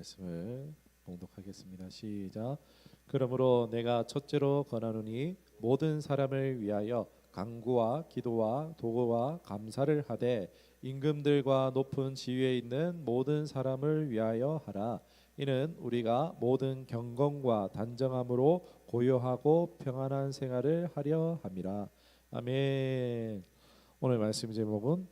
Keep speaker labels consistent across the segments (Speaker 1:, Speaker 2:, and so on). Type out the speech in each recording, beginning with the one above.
Speaker 1: 말씀을 봉독하겠습니다. 시작. 그러므로 내가 첫째로 권하노니 모든 사람을 위하여 간구와 기도와 도구와 감사를 하되 임금들과 높은 지위에 있는 모든 사람을 위하여 하라. 이는 우리가 모든 경건과 단정함으로 고요하고 평안한 생활을 하려 함이라. 아멘. 오늘 말씀 제목은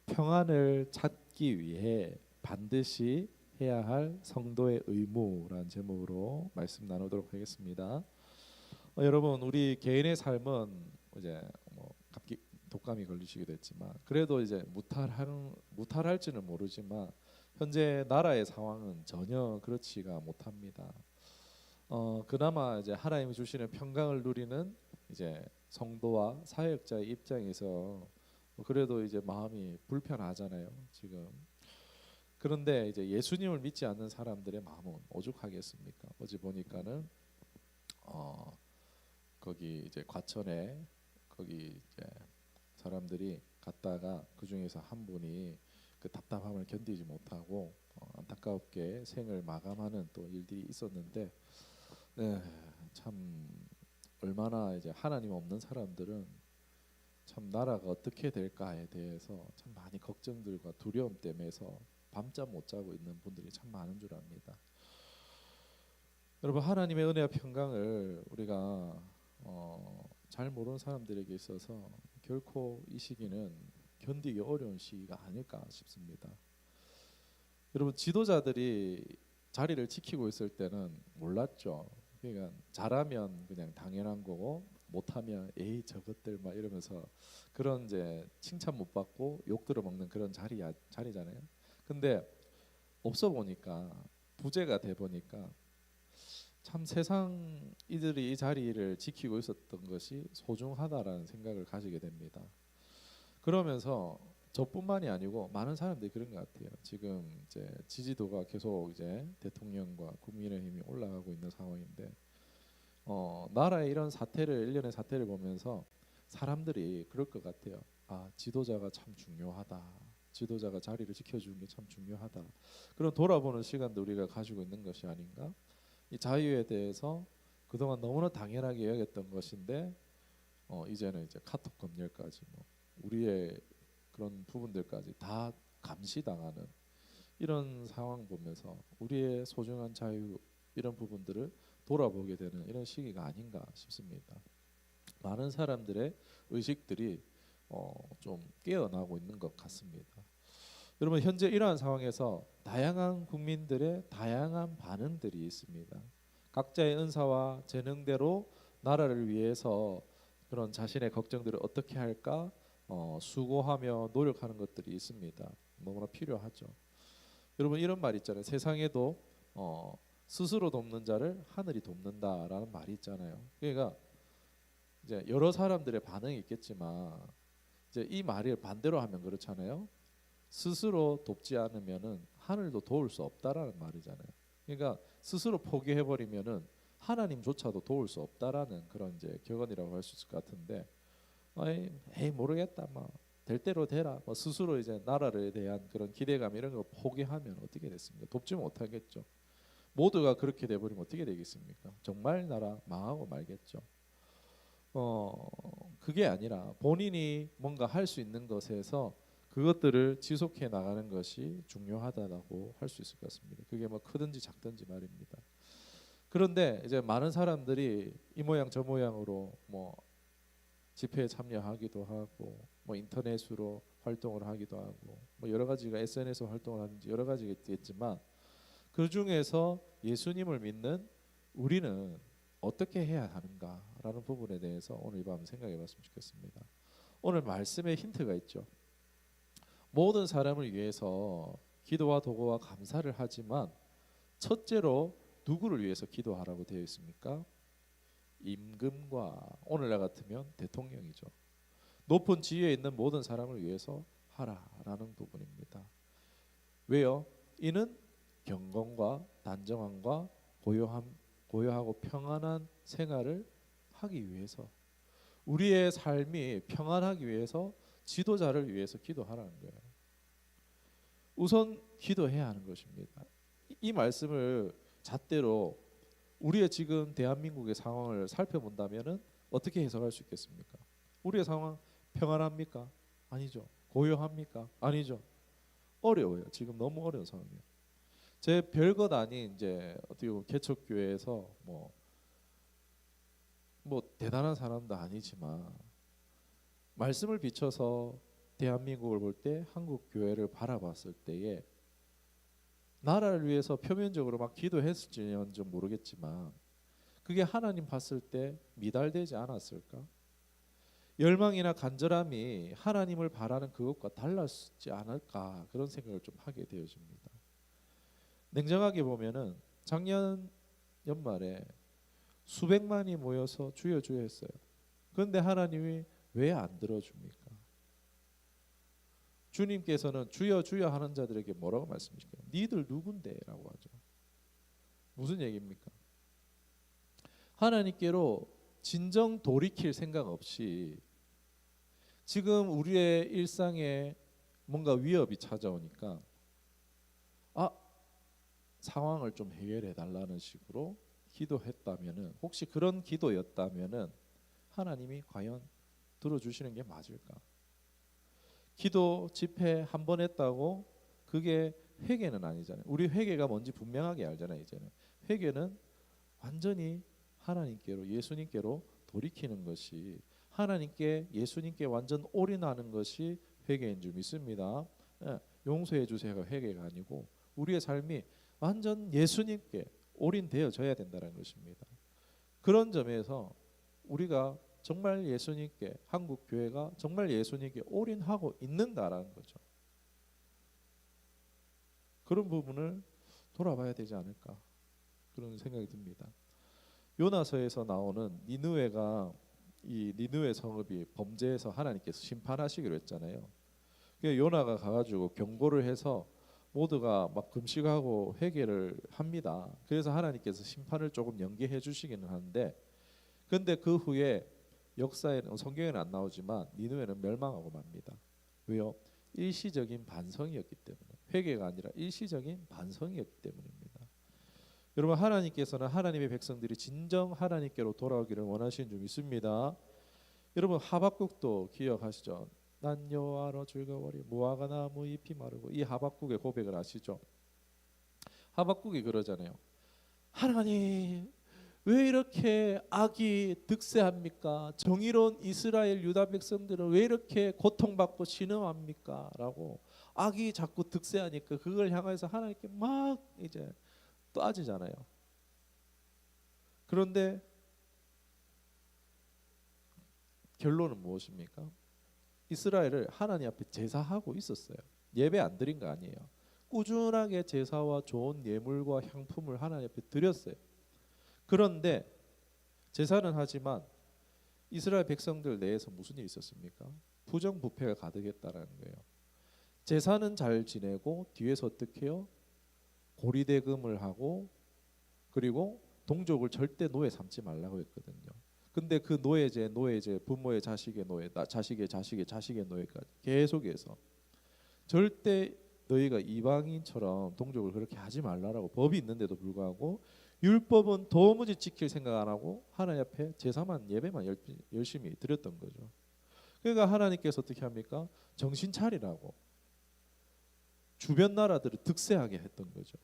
Speaker 1: 평안을 찾기 위해 반드시 해야 할 성도의 의무라는 제목으로 말씀 나누도록 하겠습니다. 여러분, 우리 개인의 삶은 이제 갑기 독감이 걸리시기도 했지만 그래도 이제 무탈할지는 모르지만 현재 나라의 상황은 전혀 그렇지가 못합니다. 그나마 이제 하나님이 주시는 평강을 누리는 이제 성도와 사역자의 입장에서 그래도 이제 마음이 불편하잖아요, 지금. 그런데 이제 예수님을 믿지 않는 사람들의 마음은 오죽하겠습니까? 어제 보니까는 거기 이제 과천에 거기 이제 사람들이 갔다가 그 중에서 한 분이 그 답답함을 견디지 못하고 안타깝게 생을 마감하는 또 일들이 있었는데, 네, 참 얼마나 이제 하나님 없는 사람들은 참 나라가 어떻게 될까에 대해서 참 많이 걱정들과 두려움 때문에서 밤잠 못 자고 있는 분들이 참 많은 줄 압니다. 여러분, 하나님의 은혜와 평강을 우리가 잘 모르는 사람들에게 있어서 결코 이 시기는 견디기 어려운 시기가 아닐까 싶습니다. 여러분, 지도자들이 자리를 지키고 있을 때는 몰랐죠. 그러니까 잘하면 그냥 당연한 거고 못하면 에이 저것들 막 이러면서 그런 이제 칭찬 못 받고 욕 들어먹는 그런 자리잖아요. 근데 없어 보니까 부재가 돼 보니까 참 세상 이들이 이 자리를 지키고 있었던 것이 소중하다라는 생각을 가지게 됩니다. 그러면서 저뿐만이 아니고 많은 사람들이 그런 것 같아요. 지금 이제 지지도가 계속 이제 대통령과 국민의힘이 올라가고 있는 상황인데 나라의 이런 사태를 일련의 사태를 보면서 사람들이 그럴 것 같아요. 아, 지도자가 참 중요하다. 지도자가 자리를 지켜주는 게 참 중요하다. 그런 돌아보는 시간도 우리가 가지고 있는 것이 아닌가? 이 자유에 대해서 그동안 너무나 당연하게 여겼던 것인데 이제는 이제 카톡 검열까지 우리의 그런 부분들까지 다 감시당하는 이런 상황 보면서 우리의 소중한 자유 이런 부분들을 돌아보게 되는 이런 시기가 아닌가 싶습니다. 많은 사람들의 의식들이 좀 깨어나고 있는 것 같습니다. 여러분, 현재 이러한 상황에서 다양한 국민들의 다양한 반응들이 있습니다. 각자의 은사와 재능대로 나라를 위해서 그런 자신의 걱정들을 어떻게 할까 수고하며 노력하는 것들이 있습니다. 너무나 필요하죠. 여러분, 이런 말 있잖아요. 세상에도 스스로 돕는 자를 하늘이 돕는다라는 말이 있잖아요. 그러니까 이제 여러 사람들의 반응이 있겠지만 이제 이 말을 반대로 하면 그렇잖아요. 스스로 돕지 않으면은 하늘도 도울 수 없다라는 말이잖아요. 그러니까 스스로 포기해 버리면은 하나님조차도 도울 수 없다라는 그런 이제 격언이라고 할 수 있을 것 같은데, 에이 모르겠다, 될 대로 되라, 스스로 이제 나라에 대한 그런 기대감 이런 거 포기하면 어떻게 됐습니까? 돕지 못하겠죠. 모두가 그렇게 돼 버리면 어떻게 되겠습니까? 정말 나라 망하고 말겠죠. 그게 아니라 본인이 뭔가 할 수 있는 것에서 그것들을 지속해 나가는 것이 중요하다고 할 수 있을 것 같습니다. 그게 크든지 작든지 말입니다. 그런데 이제 많은 사람들이 이 모양 저 모양으로 집회에 참여하기도 하고 인터넷으로 활동을 하기도 하고 여러 가지가 SNS 활동을 하는지 여러 가지가 있겠지만 그 중에서 예수님을 믿는 우리는 어떻게 해야 하는가라는 부분에 대해서 오늘 이 밤 생각해 봤으면 좋겠습니다. 오늘 말씀에 힌트가 있죠. 모든 사람을 위해서 기도와 도구와 감사를 하지만 첫째로 누구를 위해서 기도하라고 되어 있습니까? 임금과 오늘날 같으면 대통령이죠. 높은 지위에 있는 모든 사람을 위해서 하라라는 부분입니다. 왜요? 이는 경건과 단정함과 고요하고 평안한 생활을 하기 위해서, 우리의 삶이 평안하기 위해서 지도자를 위해서 기도하라는 거예요. 우선 기도해야 하는 것입니다. 이 말씀을 잣대로 우리의 지금 대한민국의 상황을 살펴본다면은 어떻게 해석할 수 있겠습니까? 우리의 상황 평안합니까? 아니죠. 고요합니까? 아니죠. 어려워요. 지금 너무 어려운 상황이에요. 제 별것 아닌 이제 어떻게 보면 개척교회에서 뭐 대단한 사람도 아니지만 말씀을 비춰서 대한민국을 볼 때 한국 교회를 바라봤을 때에 나라를 위해서 표면적으로 막 기도했을지는 좀 모르겠지만 그게 하나님 봤을 때 미달되지 않았을까? 열망이나 간절함이 하나님을 바라는 그것과 달랐지 않을까 그런 생각을 좀 하게 되어집니다. 냉정하게 보면은 작년 연말에 수백만이 모여서 주여 주여 했어요. 그런데 하나님이 왜 안 들어줍니까? 주님께서는 주여 주여 하는 자들에게 뭐라고 말씀하실까요? 니들 누군데? 라고 하죠. 무슨 얘기입니까? 하나님께로 진정 돌이킬 생각 없이 지금 우리의 일상에 뭔가 위협이 찾아오니까 상황을 좀 해결해 달라는 식으로 기도했다면은 혹시 그런 기도였다면은 하나님이 과연 들어주시는 게 맞을까? 기도 집회 한 번 했다고 그게 회개는 아니잖아요. 우리 회개가 뭔지 분명하게 알잖아요. 이제는 회개는 완전히 하나님께로 예수님께로 돌이키는 것이 하나님께 예수님께 완전 올인하는 것이 회개인 줄 믿습니다. 용서해 주세요가 회개가 아니고 우리의 삶이 완전 예수님께 올인되어져야 된다는 것입니다. 그런 점에서 우리가 정말 예수님께 한국 교회가 정말 예수님께 올인하고 있는가라는 거죠. 그런 부분을 돌아봐야 되지 않을까 그런 생각이 듭니다. 요나서에서 나오는 니느웨가 이 니느웨 성읍이 범죄해서 하나님께서 심판하시기로 했잖아요. 요나가 가가지고 경고를 해서 모두가 막 금식하고 회개를 합니다. 그래서 하나님께서 심판을 조금 연기해 주시기는 하는데, 근데 그 후에 역사에는 성경에는 안 나오지만 니느웨는 멸망하고 맙니다. 왜요? 일시적인 반성이었기 때문에. 회개가 아니라 일시적인 반성이었기 때문입니다. 여러분, 하나님께서는 하나님의 백성들이 진정 하나님께로 돌아오기를 원하시는 줄 믿습니다. 여러분, 하박국도 기억하시죠? 난 여호와로 즐거워리 무화과 나무 잎이 마르고, 이 하박국의 고백을 아시죠? 하박국이 그러잖아요. 하나님, 왜 이렇게 악이 득세합니까? 정의로운 이스라엘 유다 백성들은 왜 이렇게 고통받고 신음합니까? 라고 악이 자꾸 득세하니까 그걸 향해서 하나님께 막 이제 따지잖아요. 그런데 결론은 무엇입니까? 이스라엘을 하나님 앞에 제사하고 있었어요. 예배 안 드린 거 아니에요. 꾸준하게 제사와 좋은 예물과 향품을 하나님 앞에 드렸어요. 그런데 제사는 하지만 이스라엘 백성들 내에서 무슨 일이 있었습니까? 부정부패가 가득했다라는 거예요. 제사는 잘 지내고 뒤에서 어떻게 해요? 고리대금을 하고, 그리고 동족을 절대 노예 삼지 말라고 했거든요. 근데 그 노예제, 부모의 자식의 노예, 자식의 노예까지 계속해서 절대 너희가 이방인처럼 동족을 그렇게 하지 말라라고 법이 있는데도 불구하고 율법은 도무지 지킬 생각 안 하고 하나님 앞에 제사만 예배만 열심히 드렸던 거죠. 그러니까 하나님께서 어떻게 합니까? 정신 차리라고 주변 나라들을 득세하게 했던 거죠.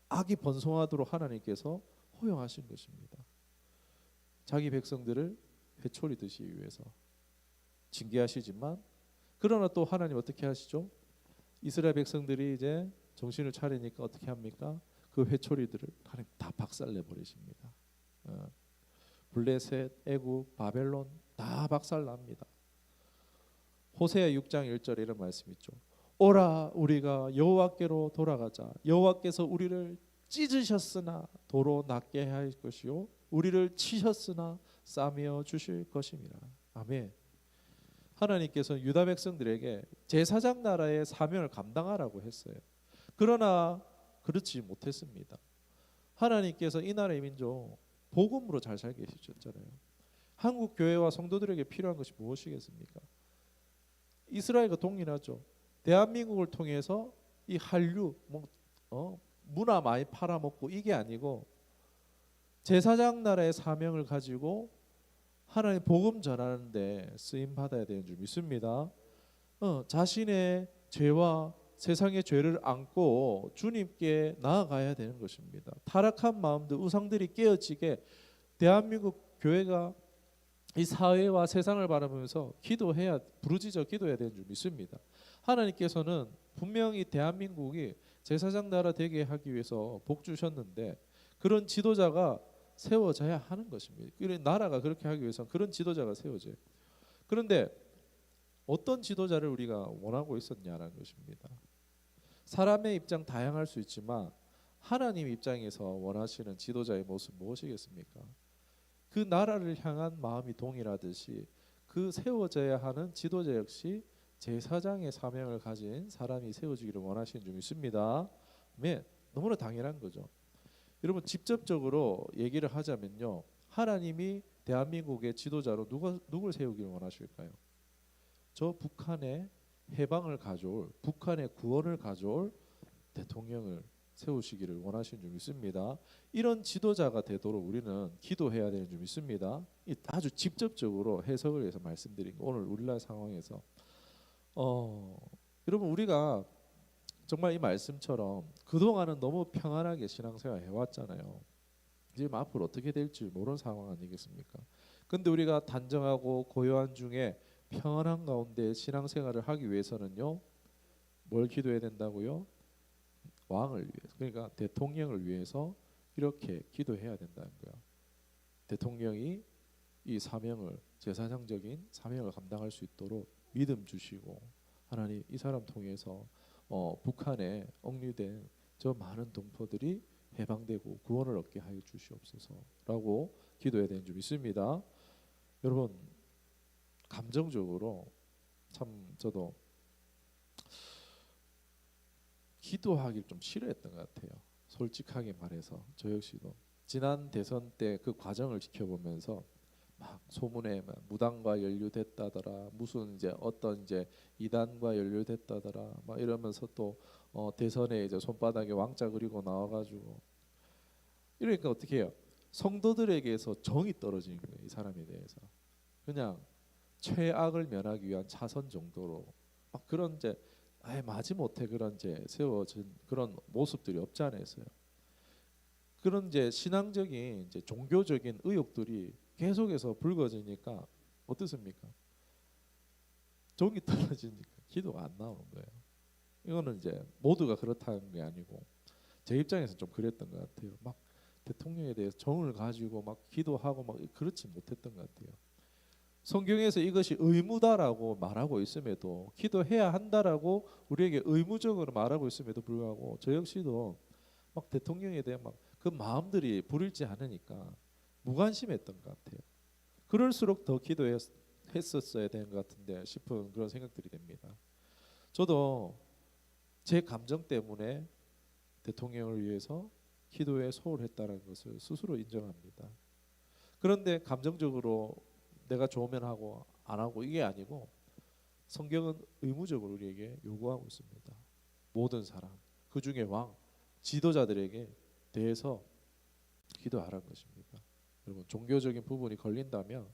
Speaker 1: 악이 번성하도록 하나님께서 허용하신 것입니다. 자기 백성들을 회초리듯이 위해서 징계하시지만, 그러나 또 하나님 어떻게 하시죠? 이스라엘 백성들이 이제 정신을 차리니까 어떻게 합니까? 그 회초리들을 하나님 다 박살내 버리십니다. 블레셋, 애굽, 바벨론 다 박살납니다. 호세아 6장 1절에 이런 말씀이 있죠. 오라 우리가 여호와께로 돌아가자. 여호와께서 우리를 찢으셨으나 도로 낫게 할 것이요 우리를 치셨으나 싸매어 주실 것임이라. 아멘. 하나님께서 유다 백성들에게 제사장 나라의 사명을 감당하라고 했어요. 그러나 그렇지 못했습니다. 하나님께서 이 나라의 민족 복음으로 잘 살게 해주셨잖아요. 한국 교회와 성도들에게 필요한 것이 무엇이겠습니까? 이스라엘과 동일하죠. 대한민국을 통해서 이 한류, 문화 많이 팔아먹고 이게 아니고 제사장 나라의 사명을 가지고 하나님 복음 전하는데 쓰임 받아야 되는 줄 믿습니다. 자신의 죄와 세상의 죄를 안고 주님께 나아가야 되는 것입니다. 타락한 마음들, 우상들이 깨어지게 대한민국 교회가 이 사회와 세상을 바라보면서 기도해야, 부르짖어 기도해야 되는 줄 믿습니다. 하나님께서는 분명히 대한민국이 제사장 나라 되게 하기 위해서 복 주셨는데 그런 지도자가 세워져야 하는 것입니다. 나라가 그렇게 하기 위해서는 그런 지도자가 세워져요. 그런데 어떤 지도자를 우리가 원하고 있었냐라는 것입니다. 사람의 입장 다양할 수 있지만 하나님 입장에서 원하시는 지도자의 모습 무엇이겠습니까? 그 나라를 향한 마음이 동일하듯이 그 세워져야 하는 지도자 역시 제사장의 사명을 가진 사람이 세워지기를 원하시는 줄 믿습니다. 너무나 당연한 거죠. 여러분 직접적으로 얘기를 하자면요, 하나님이 대한민국의 지도자로 누굴 세우기를 원하실까요? 저 북한의 해방을 가져올, 북한의 구원을 가져올 대통령을 세우시기를 원하시는 줄 믿습니다. 이런 지도자가 되도록 우리는 기도해야 되는 줄 믿습니다. 아주 직접적으로 해석을 해서 말씀드린 거, 오늘 우리나라 상황에서 여러분 우리가 정말 이 말씀처럼 그동안은 너무 평안하게 신앙생활 해왔잖아요. 지금 앞으로 어떻게 될지 모르는 상황 아니겠습니까? 근데 우리가 단정하고 고요한 중에 평안한 가운데 신앙생활을 하기 위해서는요, 뭘 기도해야 된다고요? 왕을 위해서, 그러니까 대통령을 위해서 이렇게 기도해야 된다는 거야. 대통령이 이 사명을, 제사장적인 사명을 감당할 수 있도록 믿음 주시고, 하나님 이 사람 통해서 북한에 억류된 저 많은 동포들이 해방되고 구원을 얻게 하여 주시옵소서라고 기도해야 되는 줄 믿습니다. 여러분 감정적으로 참 저도 기도하기를 좀 싫어했던 것 같아요. 솔직하게 말해서 저 역시도 지난 대선 때 그 과정을 지켜보면서 막 소문에 막 무당과 연루됐다더라, 무슨 이제 어떤 이제 이단과 연루됐다더라, 막 이러면서 또 대선에 이제 손바닥에 왕자 그리고 나와가지고 이러니까 어떻게 해요? 성도들에게서 정이 떨어지는 거예요. 이 사람에 대해서 그냥 최악을 면하기 위한 차선 정도로 막 그런 이제 아예 마지못해 그런 이제 세워진 그런 모습들이 없지 않아 있어요. 그런 이제 신앙적인 이제 종교적인 의혹들이 계속해서 불거지니까 어떻습니까? 정이 떨어지니까 기도가 안 나오는 거예요. 이거는 이제 모두가 그렇다는 게 아니고 제 입장에서 좀 그랬던 것 같아요. 막 대통령에 대해서 정을 가지고 막 기도하고 막 그렇지 못했던 것 같아요. 성경에서 이것이 의무다라고 말하고 있음에도, 기도해야 한다라고 우리에게 의무적으로 말하고 있음에도 불구하고 저 역시도 막 대통령에 대한 막 그 마음들이 불일지 않으니까 무관심했던 것 같아요. 그럴수록 더 기도했었어야 되는 것 같은데 싶은 그런 생각들이 됩니다. 저도 제 감정 때문에 대통령을 위해서 기도에 소홀했다는 것을 스스로 인정합니다. 그런데 감정적으로 내가 좋으면 하고 안 하고 이게 아니고 성경은 의무적으로 우리에게 요구하고 있습니다. 모든 사람, 그 중에 왕, 지도자들에게 대해서 기도하라는 것입니다. 여러분 종교적인 부분이 걸린다면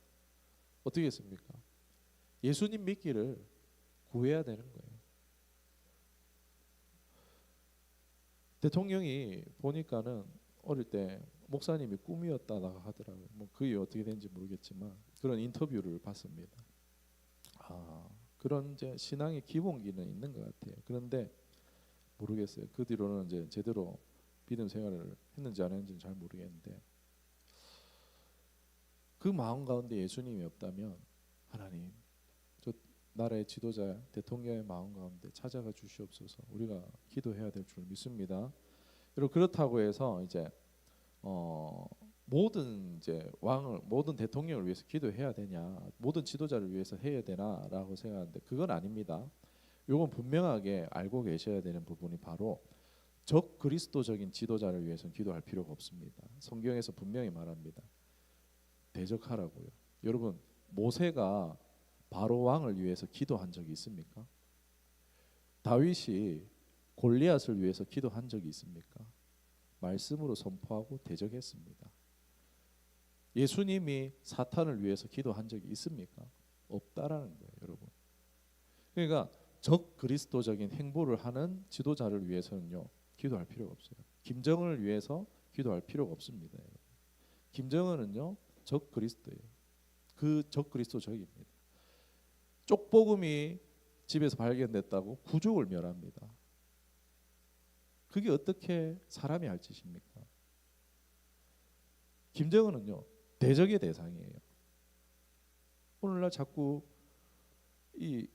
Speaker 1: 어떻게 했습니까? 예수님 믿기를 구해야 되는 거예요. 대통령이 보니까는 어릴 때 목사님이 꿈이었다가 하더라고요. 뭐 그게 어떻게 된지 모르겠지만 그런 인터뷰를 봤습니다. 그런 이제 신앙의 기본기는 있는 것 같아요. 그런데 모르겠어요. 그 뒤로는 이제 제대로 믿음 생활을 했는지 안 했는지는 잘 모르겠는데 그 마음 가운데 예수님이 없다면 하나님 저 나라의 지도자 대통령의 마음 가운데 찾아가 주시옵소서. 우리가 기도해야 될 줄 믿습니다. 그리고 그렇다고 해서 이제 모든 이제 왕을, 모든 대통령을 위해서 기도해야 되냐, 모든 지도자를 위해서 해야 되나라고 생각하는데 그건 아닙니다. 이건 분명하게 알고 계셔야 되는 부분이 바로 적 그리스도적인 지도자를 위해서는 기도할 필요가 없습니다. 성경에서 분명히 말합니다. 대적하라고요. 여러분 모세가 바로 왕을 위해서 기도한 적이 있습니까? 다윗이 골리앗을 위해서 기도한 적이 있습니까? 말씀으로 선포하고 대적했습니다. 예수님이 사탄을 위해서 기도한 적이 있습니까? 없다라는 거예요, 여러분. 그러니까 적 그리스도적인 행보를 하는 지도자를 위해서는요, 기도할 필요가 없어요. 김정은을 위해서 기도할 필요가 없습니다. 여러분. 김정은은요, 적 그리스도예요. 그 적 그리스도적입니다. 쪽복음이 집에서 발견됐다고 구족을 멸합니다. 그게 어떻게 사람이 할 짓입니까? 김정은은요, 대적의 대상이에요. 오늘날 자꾸 이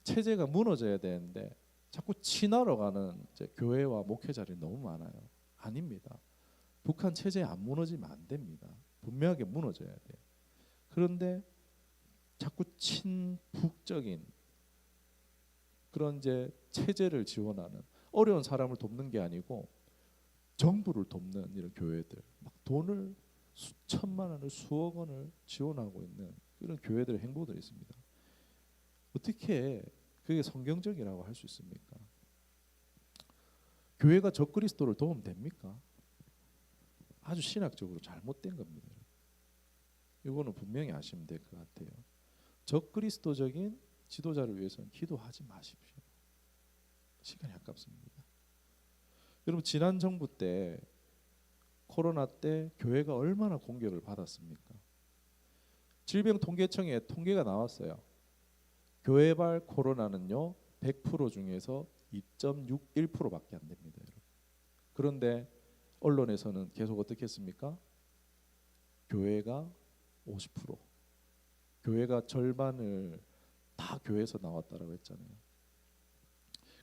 Speaker 1: 체제가 무너져야 되는데 자꾸 친하러 가는 교회와 목회자들이 너무 많아요. 아닙니다. 북한 체제 안 무너지면 안 됩니다. 분명하게 무너져야 돼요. 그런데 자꾸 친북적인 그런 체제를 지원하는, 어려운 사람을 돕는 게 아니고 정부를 돕는 이런 교회들, 막 돈을 수천만 원을 수억 원을 지원하고 있는 이런 교회들의 행보들이 있습니다. 어떻게 그게 성경적이라고 할 수 있습니까? 교회가 적그리스도를 도우면 됩니까? 아주 신학적으로 잘못된 겁니다. 이거는 분명히 아시면 될 것 같아요. 적그리스도적인 지도자를 위해서는 기도하지 마십시오. 시간이 아깝습니다. 여러분, 지난 정부 때 코로나 때 교회가 얼마나 공격을 받았습니까? 질병통계청에 통계가 나왔어요. 교회발 코로나는요 100% 중에서 2.61%밖에 안 됩니다. 여러분. 그런데 언론에서는 계속 어떻게 했습니까? 교회가 50%, 교회가 절반을 다 교회에서 나왔다라고 했잖아요.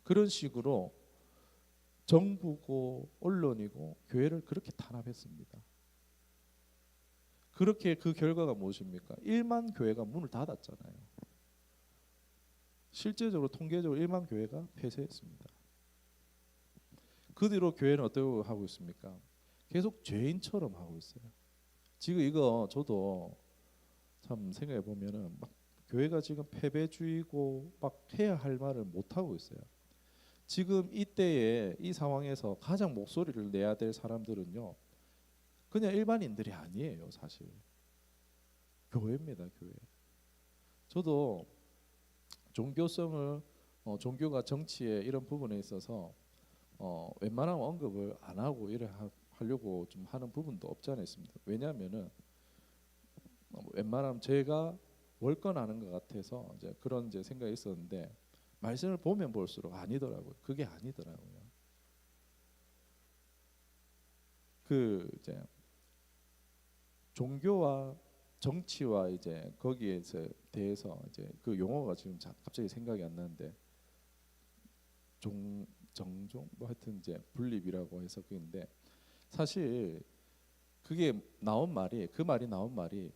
Speaker 1: 그런 식으로 정부고 언론이고 교회를 그렇게 탄압했습니다. 그렇게 그 결과가 무엇입니까? 1만 교회가 문을 닫았잖아요. 실제적으로 통계적으로 1만 교회가 폐쇄했습니다. 그 뒤로 교회는 어떻게 하고 있습니까? 계속 죄인처럼 하고 있어요. 지금 이거 저도 참 생각해 보면은 막 교회가 지금 패배주의고 막 해야 할 말을 못 하고 있어요. 지금 이때에 이 상황에서 가장 목소리를 내야 될 사람들은요, 그냥 일반인들이 아니에요. 사실 교회입니다. 교회. 저도 종교성을 종교가 정치에 이런 부분에 있어서 웬만하면 언급을 안 하고 하려고 좀 하는 부분도 없지 않아 있습니다. 왜냐하면은 웬만하면 제가 월권하는 것 같아서 그런 생각이 있었는데 말씀을 보면 볼수록 아니더라고요. 그게 아니더라고요. 그 종교와 정치와 거기에 대해서 그 용어가 지금 갑자기 생각이 안 나는데 정종 뭐 하여튼 분립이라고 해서 그인데 사실 그게 그 말이 나온 말이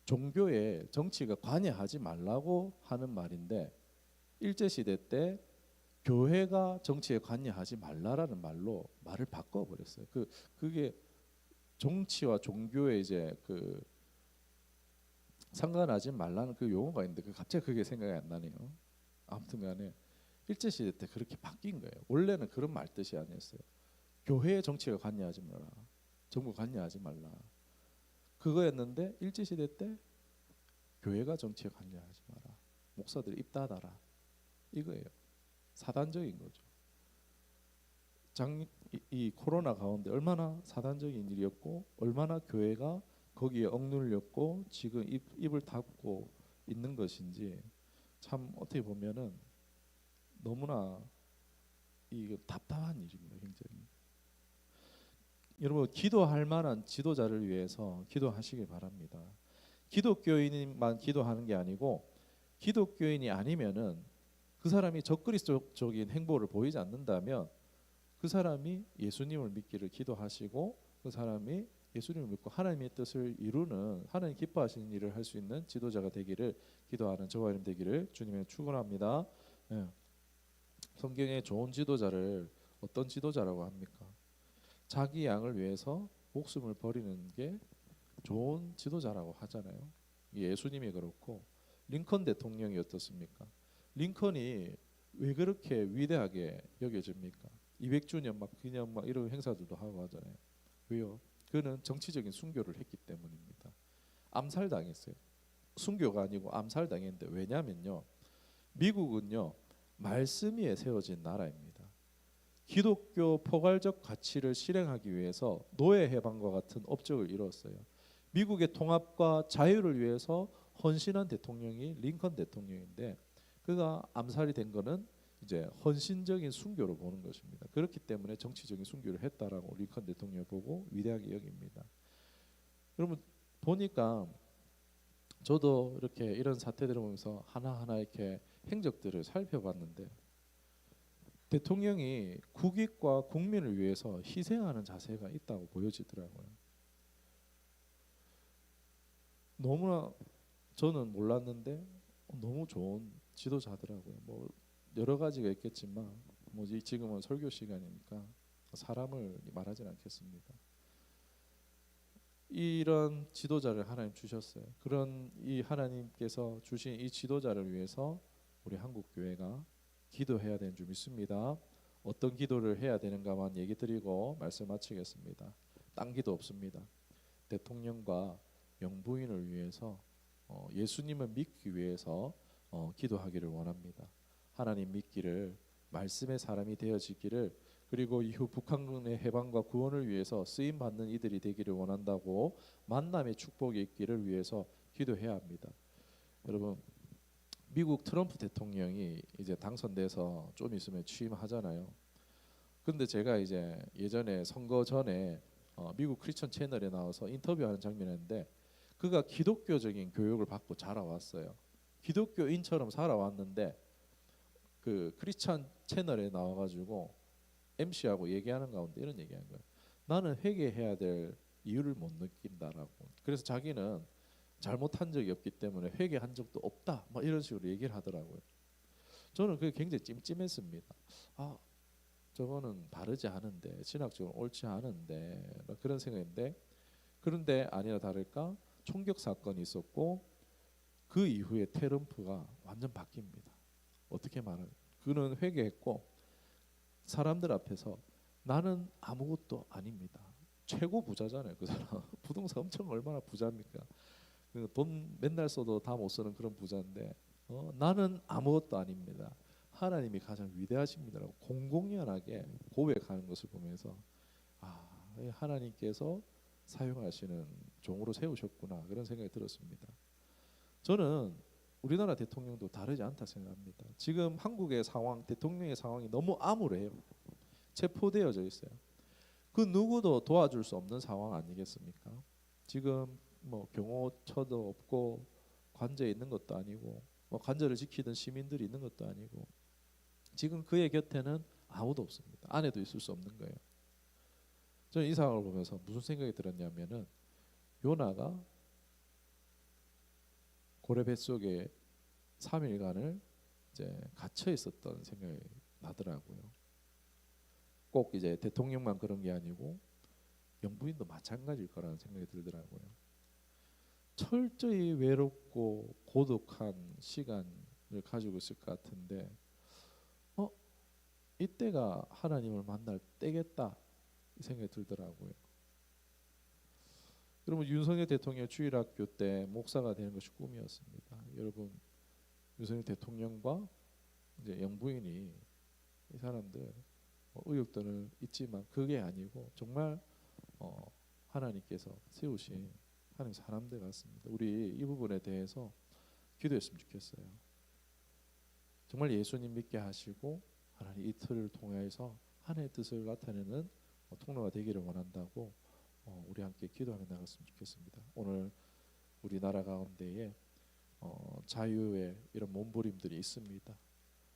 Speaker 1: 종교에 정치가 관여하지 말라고 하는 말인데 일제 시대 때 교회가 정치에 관여하지 말라라는 말로 말을 바꿔 버렸어요. 그게 정치와 종교에 그 상관하지 말라는 그 용어가 있는데 갑자기 그게 생각이 안 나네요. 아무튼간에 일제 시대 때 그렇게 바뀐 거예요. 원래는 그런 말 뜻이 아니었어요. 교회의 정치가 관여하지 마라, 정부 관여하지 말라, 그거였는데 일제 시대 때 교회가 정치에 관여하지 마라, 목사들이 입 닫아라, 이거예요. 사단적인 거죠. 이 코로나 가운데 얼마나 사단적인 일이었고 얼마나 교회가 거기에 억눌렸고 지금 입을 닫고 있는 것인지 참 어떻게 보면은 너무나 이 답답한 일입니다. 굉장히. 여러분, 기도할 만한 지도자를 위해서 기도하시길 바랍니다. 기독교인만 기도하는 게 아니고 기독교인이 아니면은 그 사람이 적그리스도적인 행보를 보이지 않는다면 그 사람이 예수님을 믿기를 기도하시고 그 사람이 예수님을 믿고 하나님의 뜻을 이루는, 하나님 기뻐하시는 일을 할 수 있는 지도자가 되기를 기도하는 저와 여러분 되기를 주님의 축원합니다. 예. 성경의 좋은 지도자를 어떤 지도자라고 합니까? 자기 양을 위해서 목숨을 버리는 게 좋은 지도자라고 하잖아요. 예수님이 그렇고 링컨 대통령이 어떻습니까? 링컨이 왜 그렇게 위대하게 여겨집니까? 200주년 막 그냥 막 이런 행사들도 하고 하잖아요. 왜요? 그는 정치적인 순교를 했기 때문입니다. 암살당했어요. 순교가 아니고 암살당했는데 왜냐면요. 미국은요. 말씀 위에 세워진 나라입니다. 기독교 포괄적 가치를 실행하기 위해서 노예 해방과 같은 업적을 이뤘어요. 미국의 통합과 자유를 위해서 헌신한 대통령이 링컨 대통령인데 그가 암살이 된 거는 이제 헌신적인 순교로 보는 것입니다. 그렇기 때문에 정치적인 순교를 했다라고 링컨 대통령을 보고 위대하게 여깁니다. 여러분 보니까 저도 이렇게 이런 사태들을 보면서 하나하나 이렇게 행적들을 살펴봤는데 대통령이 국익과 국민을 위해서 희생하는 자세가 있다고 보여지더라고요. 너무나 저는 몰랐는데 너무 좋은 지도자더라고요. 뭐 여러 가지가 있겠지만 뭐 지금은 설교 시간이니까 사람을 말하진 않겠습니다. 이런 지도자를 하나님 주셨어요. 그런 이 하나님께서 주신 이 지도자를 위해서 우리 한국 교회가 기도해야 되는 줄 믿습니다. 어떤 기도를 해야 되는가만 얘기 드리고 말씀 마치겠습니다. 딴 기도 없습니다. 대통령과 영부인을 위해서 예수님을 믿기 위해서 기도하기를 원합니다. 하나님 믿기를 말씀의 사람이 되어지기를 그리고 이후 북한군의 해방과 구원을 위해서 쓰임 받는 이들이 되기를 원한다고 만남의 축복이 있기를 위해서 기도해야 합니다. 여러분 미국 트럼프 대통령이 이제 당선돼서 좀 있으면 취임하잖아요. 근데 제가 이제 예전에 선거 전에 미국 크리스천 채널에 나와서 인터뷰하는 장면인데 그가 기독교적인 교육을 받고 자라왔어요. 기독교인처럼 살아왔는데 그 크리스천 채널에 나와가지고 MC하고 얘기하는 가운데 이런 얘기하는 거예요. 나는 회개해야 될 이유를 못 느낀다라고. 그래서 자기는 잘못한 적이 없기 때문에 회개한 적도 없다. 막 이런 식으로 얘기를 하더라고요. 저는 그게 굉장히 찜찜했습니다. 아, 저거는 바르지 않은데, 신학적으로 옳지 않은데, 막 그런 생각인데, 그런데 아니나 다를까 총격 사건이 있었고 그 이후에 트럼프가 완전 바뀝니다. 어떻게 말하는? 그는 회개했고 사람들 앞에서 나는 아무것도 아닙니다. 최고 부자잖아요. 그 사람 부동산 엄청 얼마나 부자입니까? 돈 맨날 써도 다 못 쓰는 그런 부자인데 나는 아무것도 아닙니다. 하나님이 가장 위대하십니다라고 공공연하게 고백하는 것을 보면서 아, 하나님께서 사용하시는 종으로 세우셨구나 그런 생각이 들었습니다. 저는 우리나라 대통령도 다르지 않다 생각합니다. 지금 한국의 상황, 대통령의 상황이 너무 암울해요. 체포되어져 있어요. 그 누구도 도와줄 수 없는 상황 아니겠습니까? 지금 뭐 경호처도 없고 관저에 있는 것도 아니고 뭐 관저를 지키던 시민들이 있는 것도 아니고 지금 그의 곁에는 아무도 없습니다. 아내도 있을 수 없는 거예요. 저는 이 상황을 보면서 무슨 생각이 들었냐면은 요나가 고래 뱃속에 3일간을 이제 갇혀 있었던 생각이 나더라고요. 꼭 이제 대통령만 그런 게 아니고 영부인도 마찬가지일 거라는 생각이 들더라고요. 철저히 외롭고 고독한 시간을 가지고 있을 것 같은데 이때가 하나님을 만날 때겠다 이 생각이 들더라고요. 여러분 윤석열 대통령 주일학교 때 목사가 되는 것이 꿈이었습니다. 여러분 윤석열 대통령과 이제 영부인이 이 사람들 의혹들은 있지만 그게 아니고 정말 하나님께서 세우신 하나님 사람들 같습니다. 우리 이 부분에 대해서 기도했으면 좋겠어요. 정말 예수님 믿게 하시고 하나님 이 틀을 통해서 하나님의 뜻을 나타내는 통로가 되기를 원한다고 우리 함께 기도하며 나갔으면 좋겠습니다. 오늘 우리나라 가운데에 자유의 이런 몸부림들이 있습니다.